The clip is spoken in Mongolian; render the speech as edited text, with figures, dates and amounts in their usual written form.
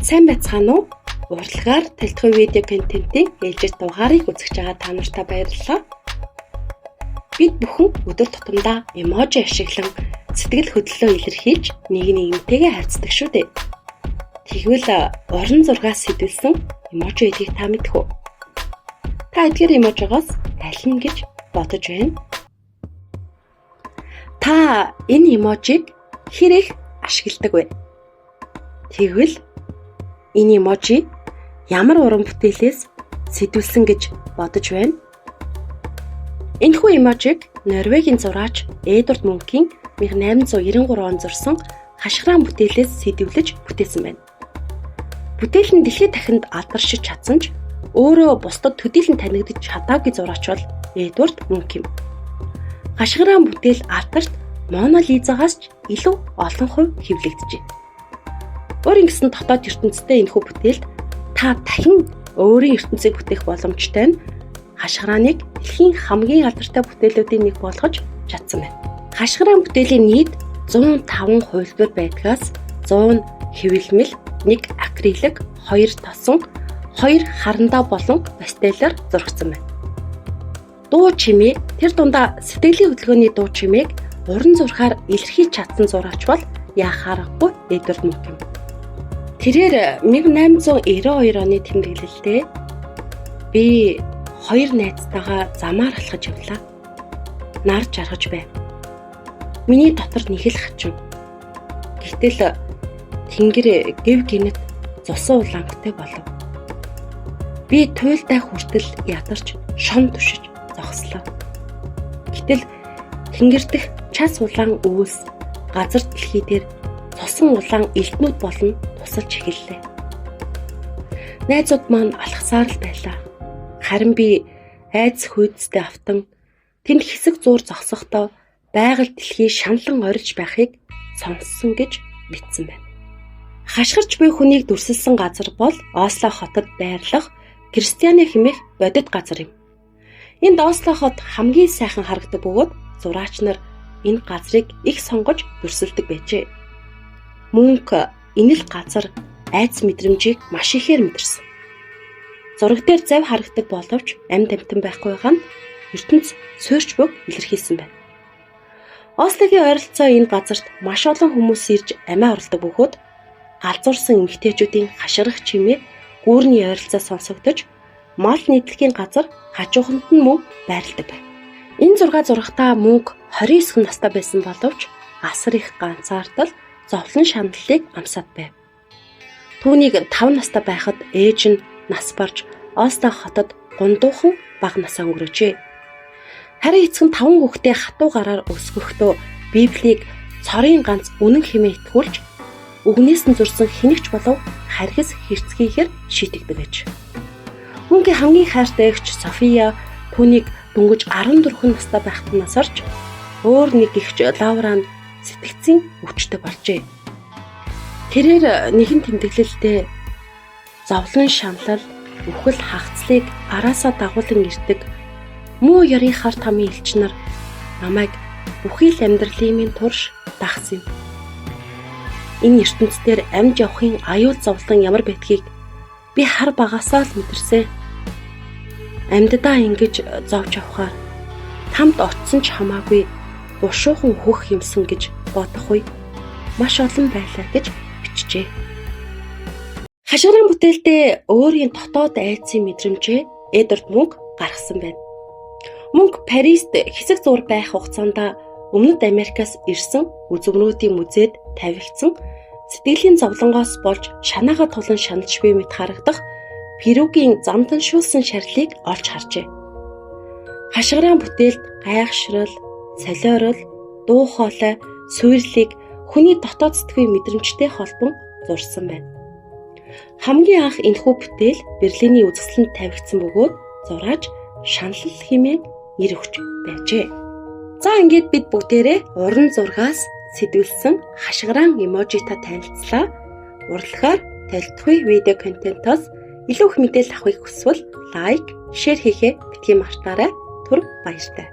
Сайн байцгаана уу? Урлагаар тайлбар видео контентын ээлжит дугаарыг үзэж байгаа та нартай баярлалаа. Бид бүхэн өдөр тутамдаа эможи ашиглан сэтгэл хөдлөлөө илэрхийлж нэг нэгнтэйгээ харьцдаг шүү дээ. Тэгвэл уран зургаас сэтүүлсэн эможи эдийг та мэдэх үү? Та эдгээр эможигоос аль нь гэж бодож байна? Та энэ эможиг хэрэг ашигладаг вэ? Тэгвэл энэ эможи ямар уран бүтээлээс сэтүүлсэн гэж бодож байна? Энэхүү эможиг Норвегийн зураач Эдвард Мункийн 1893 он зурсан хашгиран бүтээлээс сэтүүлж бүтээсэн байна. Бүтээл нь дэлхийд дахинд алдаршиж чадсан ч өөрөө бусдад төдийлөн танигдж чадаагүй зураач бол Эдвард Мунк юм. Хашгиран бүтээл алтарт Мона Лизагаас ч илүү олон хувь хэвлэгдэжээ. Өөрийн гэсэн дотоод ертөнцтэй энэхүү бүтээлд та дахин өөрийн ертөнцийг бүтээх боломжтой нь хашгирааныг дэлхийн хамгийн алдартай бүтээлүүдийн нэг болгож чадсан байна. Хашгиран бүтээлийн нийт 105 хувилбар байдгаас 100 хэвлэмэл, 1 акрилик, 2 тосон, 2 харандаа болон пастелээр зургасан байна. Дуу чимээ тэр дундаа сэтгэлийн хөдөлгөөний дуу чимээг уран зургаар илэрхийлж чадсан зураач бол яах аргагүй Эдвард Мунк юм. Тэрээр 1892 оны тэмдэглэлдээ би хоёр найзтайгаа замаар алхаж явлаа. Нар жаргаж байв. Миний дотор нэг л хачин. Гэтэл тэнгэр гэв гинэт зусан улаангатай болов. Би туйлдаа хүртэл ядарч шом түшиж зогслоо. Гэтэл тэнгэр дэх час улаан өвс газар дэлхий дээр цусан улаан элднүүд болон тусалж эхэллээ. Найзууд маань алхасаар л байлаа. Харин би айц хүйдстэй автан тэнд хэсэг зуур зогсохдоо байгаль дэлхий шаналн орж байхыг сонссон гэж бичсэн байна. Хашгирч буй хүнийг дүрсэлсэн газар бол Осло хотод байрлах Кристиане хэмээх бодит газар юм. Энд Осло хот хамгийн сайхан харагдаг бөгөөд зураач нар энэ газрыг их сонгож дүрсэлдэг байжээ. Мунк энэ л газар айц мэдрэмжийг маш ихээр мэдэрсэн. Зураг дээр зав харагдаг боловч амьд амтан байхгүй байгаа нь ертөнц суурч бүг илэрхийлсэн байна. Ослогийн ойролцоо энэ газарт маш олон хүмүүс ирж амиа орлдог бөгөөд галзуурсан эмэгтэйчүүдийн хашгирах чимээ гүүрний ойролцоо сонсогдож мал нийтлэгийн газар хажууханд нь мөн байрладаг байна. Энэ зураг зургатаа Мунк 29 настай байсан боловч асар их ганцаардал зовлон шаналлыг амсаад байв. Түүнийг 5 настай байхад ээж нь нас барж Осло хотод гундуухан бага насаа өнгөрөөжээ. Харин эцэг нь 5 хүүхдээ хатуу гараар өсгөхдөө Библийг цорын ганц үнэн хэмээн итгүүлж үгнээс нь зурсан хэнэгч болов харгас хэрцгийхээр шийтгдэг гэж. Мөнхийн хамгийн хайртай эгч София түүнийг дөнгөж 14 настай байхад насарч өөр нэг эгч Лавра нь сэтгцийн өвчтөй болжээ. Тэрээр нэгэн тэмдэглэлдээ зовлон шаналл, үхэл хагцлыг араасаа дагуулan ирдэг муу ярийн хар тамийн элч нар намайг бүхий л амьдралын минь турш дагсан юм. Энэ ертөнцийн амьд явахын аюул зовлон ямар байдгийг би хар багасаа л мэдэрсэн. Амьддаа ингэж зовж авахаар тамд очсон ч хамаагүй бушуухан хөх юмсан гэж бодох үе маш олон байлаа гэж бичжээ. Хашгиран бүтээлдээ өөрийн дотоод айцын мэдрэмжээ Эдвард Мунк гаргасан байна. Мунк Парист хэсэг зур байх хугацаанд Өмнөд Америкаас ирсэн үзмрүүдийн музейд тавигдсан сэтгэлийн зовлонгоос болж шанаагаа тулан шаналж буй мэт харагдах Перугийн замданшуулсан шарлыг олж харжээ. Хашгиран бүтээлд гайхшрал, солиорол, дуу хоолой, суйрлыг хүний дотоод сэтгэхийн мэдрэмжтэй холбон зурсан байна. Хамгийн анх энэхүү бүтээл Берлиний үзэсгэлэнт тавигдсан бөгөөд зураач шаналл хэмээн нэр өгч байжээ. За ингээд бид бүгдээрээ уран зургаас сэтгүүлсэн хашгиран эможитай танилцлаа. Урлагаар тайлбарлах видео контентоос илүү их мэдээлэл авахыг хүсвэл лайк, шеэр хийхээ битгий мартаарай. Түр баяртай.